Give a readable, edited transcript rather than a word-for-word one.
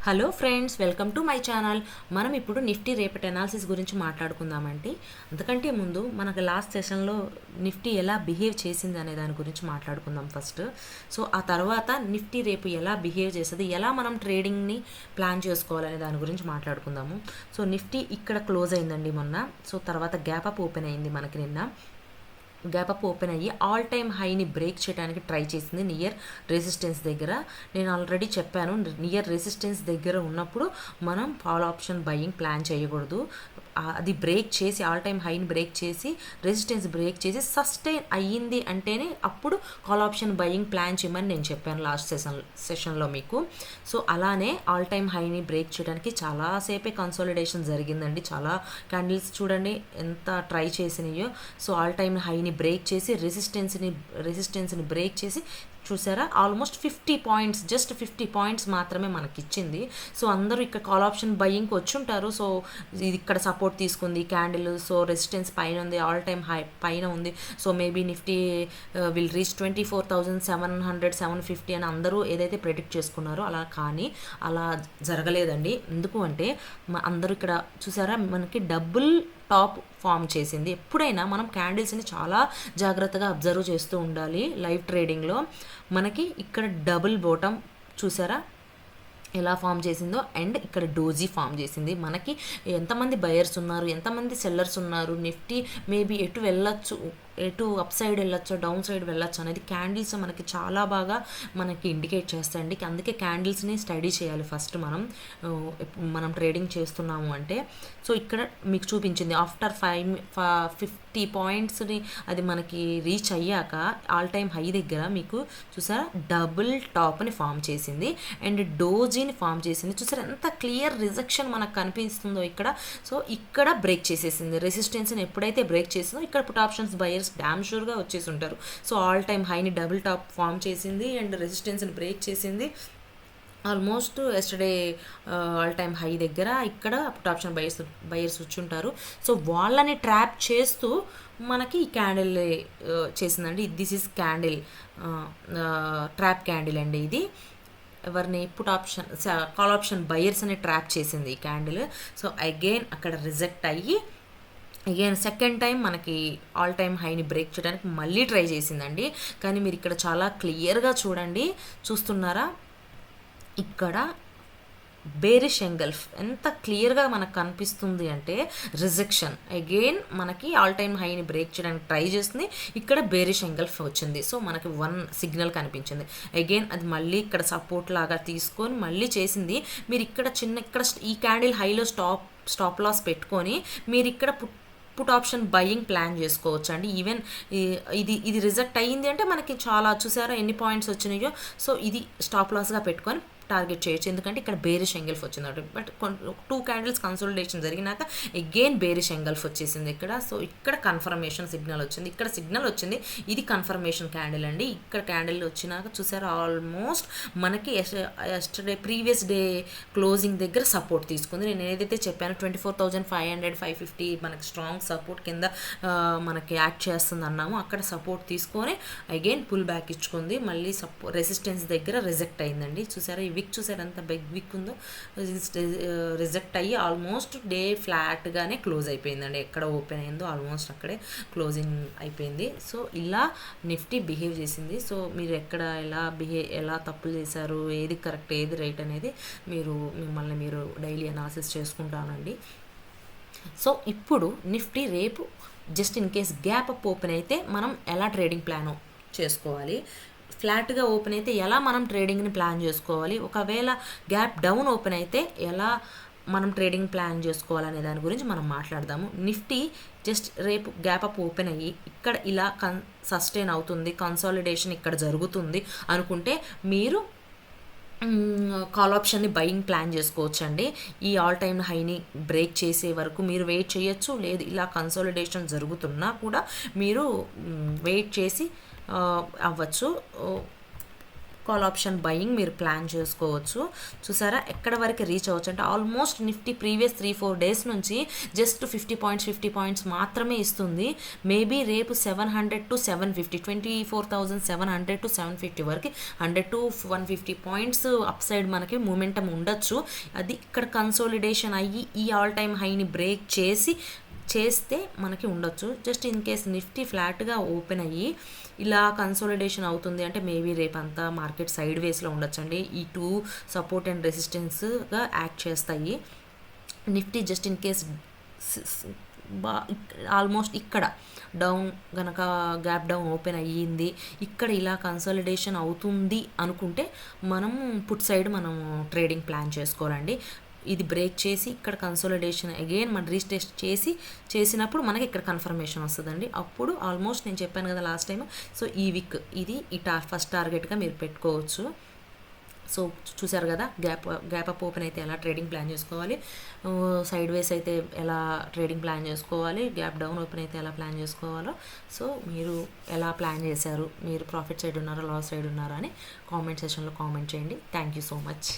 Hello friends, welcome to my channel. మనం ఇప్పుడు Nifty రేపటి అనాలిసిస్ గురించి మాట్లాడుకుందామండి. అంతకంటే ముందు మనకు లాస్ట్ సెషన్లో నిఫ్టీ ఎలా బిహేవ్ చేసింది అనే దాని గురించి మాట్లాడుకుందాం ఫస్ట్. సో ఆ తర్వాత నిఫ్టీ రేపు ఎలా బిహేవ్ చేస్తుంది, ఎలా మనం ట్రేడింగ్ని ప్లాన్ చేసుకోవాలనే దాని గురించి మాట్లాడుకుందాము. సో నిఫ్టీ ఇక్కడ క్లోజ్ అయిందండి మొన్న. సో తర్వాత గ్యాప్ అప్ ఓపెన్ అయింది మనకి నిన్న. గ్యాప్ అప్ ఓపెన్ అయ్యి ఆల్ టైమ్ హైని బ్రేక్ చేయడానికి ట్రై చేసింది నియర్ రెసిస్టెన్స్ దగ్గర. నేను ఆల్రెడీ చెప్పాను, నియర్ రెసిస్టెన్స్ దగ్గర ఉన్నప్పుడు మనం కాల్ ఆప్షన్ బయింగ్ ప్లాన్ చేయకూడదు. అది బ్రేక్ చేసి ఆల్ టైమ్ హైని బ్రేక్ చేసి రెసిస్టెన్స్ బ్రేక్ చేసి సస్టైన్ అయ్యింది అంటేనే అప్పుడు కాల్ ఆప్షన్ బయింగ్ ప్లాన్ చేయమని నేను చెప్పాను లాస్ట్ సెషన్లో మీకు. సో అలానే ఆల్ టైమ్ హైని బ్రేక్ చేయడానికి చాలాసేపే కన్సాలిడేషన్ జరిగిందండి. చాలా క్యాండిల్స్ చూడండి ఎంత ట్రై చేసినాయో. సో ఆల్ టైమ్ హైని బ్రేక్ చేసి రెసిస్టెన్స్ని బ్రేక్ చేసి చూసారా, ఆల్మోస్ట్ 50 పాయింట్స్, జస్ట్ 50 పాయింట్స్ మాత్రమే మనకి ఇచ్చింది. సో అందరూ ఇక్కడ కాల్ ఆప్షన్ బయింగ్కి వచ్చి ఉంటారు. సో ఇది ఇక్కడ సపోర్ట్ తీసుకుంది క్యాండిల్. సో రెసిస్టెన్స్ పైన ఉంది, ఆల్ టైమ్ హై పైన ఉంది. So maybe Nifty will reach 24,700 750 అని అందరూ ఏదైతే ప్రెడిక్ట్ చేసుకున్నారో అలా జరగలేదండి. ఎందుకు అంటే అందరూ ఇక్కడ చూసారా, మనకి డబుల్ టాప్ ఫామ్ చేసింది. ఎప్పుడైనా మనం క్యాండిల్స్ని చాలా జాగ్రత్తగా అబ్జర్వ్ చేస్తూ ఉండాలి. లైవ్ ట్రేడింగ్లో మనకి ఇక్కడ డబుల్ బాటమ్ చూసారా ఎలా ఫామ్ చేసిందో, అండ్ ఇక్కడ డోజీ ఫామ్ చేసింది. మనకి ఎంతమంది బయర్స్ ఉన్నారు, ఎంతమంది సెల్లర్స్ ఉన్నారు, నిఫ్టీ మేబీ ఎటు వెళ్ళొచ్చు, ఎటు అప్ సైడ్ వెళ్ళొచ్చు, డౌన్ సైడ్ వెళ్ళొచ్చు అనేది క్యాండిల్స్ మనకి చాలా బాగా మనకి ఇండికేట్ చేస్తాయండి. అందుకే క్యాండిల్స్ని స్టడీ చేయాలి ఫస్ట్ మనం ట్రేడింగ్ చేస్తున్నాము అంటే. సో ఇక్కడ మీకు చూపించింది ఆఫ్టర్ 50 పాయింట్స్ని అది మనకి రీచ్ అయ్యాక ఆల్ టైమ్ హై దగ్గర మీకు చూసారా డబుల్ టాప్ని ఫామ్ చేసింది అండ్ డోజీని ఫామ్ చేసింది. చూసారా ఎంత క్లియర్ రిజెక్షన్ మనకు కనిపిస్తుందో ఇక్కడ. సో ఇక్కడ బ్రేక్ చేసేసింది రెసిస్టెన్స్ని. ఎప్పుడైతే బ్రేక్ చేసిందో ఇక్కడ పుట్ ఆప్షన్స్ బయర్స్ డ్యామ్ షూర్గా వచ్చేసి ఉంటారు. సో ఆల్ టైమ్ హైని డబుల్ టాప్ ఫామ్ చేసింది అండ్ రెసిస్టెన్స్ని బ్రేక్ చేసింది. Almost yesterday all time high దగ్గర ఇక్కడ పుట్ ఆప్షన్ బయర్స్ వచ్చి ఉంటారు. సో వాళ్ళని ట్రాప్ చేస్తూ మనకి ఈ క్యాండిల్ చేసిందండి. This is candle, trap candle అండి ఇది. ఎవరిని కాల్ ఆప్షన్ బయర్స్ అని ట్రాప్ చేసింది ఈ క్యాండిల్. సో అగైన్ అక్కడ రిజెక్ట్ అయ్యి అగైన్ సెకండ్ టైం మనకి ఆల్ టైమ్ హైని బ్రేక్ చేయడానికి మళ్ళీ ట్రై చేసిందండి. కానీ మీరు ఇక్కడ చాలా క్లియర్గా చూస్తున్నారా, ఇక్కడ బేరిష్ ఎంగల్ఫ్ ఎంత క్లియర్గా మనకు కనిపిస్తుంది అంటే రిజెక్షన్. అగైన్ మనకి ఆల్ టైమ్ హైని బ్రేక్ చేయడానికి ట్రై చేస్తుంది, ఇక్కడ బేరిష్ ఎంగల్ఫ్ వచ్చింది. సో మనకి 1 సిగ్నల్ కనిపించింది. అగైన్ అది మళ్ళీ ఇక్కడ సపోర్ట్ లాగా తీసుకొని మళ్ళీ చేసింది. మీరు ఇక్కడ ఈ క్యాండిల్ హైలో స్టాప్ లాస్ పెట్టుకొని మీరు ఇక్కడ పుట్ ఆప్షన్ బయింగ్ ప్లాన్ చేసుకోవచ్చు అండి. ఈవెన్ ఇది రిజెక్ట్ అయ్యింది అంటే మనకి చాలా చూసారా ఎన్ని పాయింట్స్ వచ్చినాయో. సో ఇది స్టాప్ లాస్గా పెట్టుకొని టార్గెట్ చేయొచ్చు, ఎందుకంటే ఇక్కడ బేరిష్ ఎంగల్ఫ్ వచ్చింది. బట్ 2 క్యాండిల్స్ కన్సోలిడేషన్ జరిగినాక అగైన్ బేరిష్ ఎంగల్ఫ్ వచ్చేసింది ఇక్కడ. సో ఇక్కడ కన్ఫర్మేషన్ సిగ్నల్ వచ్చింది, ఇక్కడ సిగ్నల్ వచ్చింది. ఇది కన్ఫర్మేషన్ క్యాండిల్ అండి. ఇక్కడ క్యాండిల్ వచ్చినాక చూసారా ఆల్మోస్ట్ మనకి ఎస్టర్డే ప్రీవియస్ డే క్లోజింగ్ దగ్గర సపోర్ట్ తీసుకుంది. నేను ఏదైతే చెప్పాను 24,500 550 మనకి స్ట్రాంగ్ సపోర్ట్ కింద మనకి యాక్ట్ చేస్తుంది అన్నాము. అక్కడ సపోర్ట్ తీసుకొని అగైన్ పుల్ బ్యాక్ ఇచ్చుకుంది. మళ్ళీ రెసిస్టెన్స్ దగ్గర రిజెక్ట్ అయిందండి. చూసారా ఈ విక్ చూసారు ఎంత బిగ్ విక్ ఉందో. రిజెక్ట్ అయ్యి ఆల్మోస్ట్ డే ఫ్లాట్గానే క్లోజ్ అయిపోయిందండి. ఎక్కడ ఓపెన్ అయిందో ఆల్మోస్ట్ అక్కడే క్లోజింగ్ అయిపోయింది. సో ఇలా నిఫ్టీ బిహేవ్ చేసింది. సో మీరు ఎలా తప్పులు చేశారు, ఏది కరెక్ట్ ఏది రైట్ అనేది మిమ్మల్ని మీరు డైలీ అనాలిసిస్ చేసుకుంటానండి. సో ఇప్పుడు నిఫ్టీ రేపు just in case gap up open అయితే మనం ఎలా ట్రేడింగ్ ప్లాన్ చేసుకోవాలి, ఫ్లాట్గా ఓపెన్ అయితే ఎలా మనం ట్రేడింగ్ని ప్లాన్ చేసుకోవాలి, ఒకవేళ గ్యాప్ డౌన్ ఓపెన్ అయితే ఎలా మనం ట్రేడింగ్ ప్లాన్ చేసుకోవాలనే దాని గురించి మనం మాట్లాడదాము. నిఫ్టీ జస్ట్ రేపు గ్యాప్ అప్ ఓపెన్ అయ్యి ఇక్కడ ఇలా సస్టైన్ అవుతుంది, కన్సాలిడేషన్ ఇక్కడ జరుగుతుంది అనుకుంటే మీరు కాల్ ఆప్షన్ని బయింగ్ ప్లాన్ చేసుకోవచ్చండి. ఈ ఆల్ టైమ్ హైని బ్రేక్ చేసే వరకు మీరు వెయిట్ చేయొచ్చు. లేదు ఇలా కన్సాలిడేషన్ జరుగుతున్నా కూడా మీరు వెయిట్ చేసి అవ్వచ్చు. కాల్ ఆప్షన్ బయింగ్ మీరు ప్లాన్ చేసుకోవచ్చు. చూసారా ఎక్కడ వరకు రీచ్ అవ్వచ్చు అంటే ఆల్మోస్ట్ నిఫ్టీ ప్రీవియస్ 3-4 డేస్ నుంచి జస్ట్ 50 పాయింట్స్ మాత్రమే ఇస్తుంది. మేబీ రేపు 700 to 750, 24,700 to 750 వరకు 100 to 150 పాయింట్స్ అప్ సైడ్ మనకి మూమెంటం ఉండొచ్చు. అది ఇక్కడ కన్సోలిడేషన్ అయ్యి ఈ ఆల్ టైమ్ హైని బ్రేక్ చేస్తే మనకి ఉండొచ్చు. జస్ట్ ఇన్ కేస్ నిఫ్టీ ఫ్లాట్గా ఓపెన్ అయ్యి ఇలా కన్సోలిడేషన్ అవుతుంది అంటే మేబీ రేపంతా మార్కెట్ సైడ్ వేస్లో ఉండొచ్చండి. ఈ 2 సపోర్ట్ అండ్ రెసిస్టెన్స్గా యాక్ట్ చేస్తాయి. Nifty just in case almost ఇక్కడ డౌన్ గనక గ్యాప్ డౌన్ ఓపెన్ అయ్యింది, ఇక్కడ ఇలా కన్సాలిడేషన్ అవుతుంది అనుకుంటే మనం పుట్ సైడ్ మనం ట్రేడింగ్ ప్లాన్ చేసుకోవాలండి. ఇది బ్రేక్ చేసి ఇక్కడ కన్సాలిడేషన్ అగైన్ మనం రీటెస్ట్ చేసినప్పుడు మనకి ఇక్కడ కన్ఫర్మేషన్ వస్తుందండి. అప్పుడు ఆల్మోస్ట్ నేను చెప్పాను కదా లాస్ట్ టైం, సో ఈ వీక్ ఇది ఫస్ట్ టార్గెట్గా మీరు పెట్టుకోవచ్చు. సో చూసారు కదా గ్యాప్ అప్ ఓపెన్ అయితే ఎలా ట్రేడింగ్ ప్లాన్ చేసుకోవాలి, సైడ్ వేస్ అయితే ఎలా ట్రేడింగ్ ప్లాన్ చేసుకోవాలి, గ్యాప్ డౌన్ ఓపెన్ అయితే ఎలా ప్లాన్ చేసుకోవాలో. సో మీరు ఎలా ప్లాన్ చేశారు, మీరు ప్రాఫిట్ సైడ్ ఉన్నారా లాస్ సైడ్ ఉన్నారా అని కామెంట్ సెక్షన్లో కామెంట్ చేయండి. Thank you so much.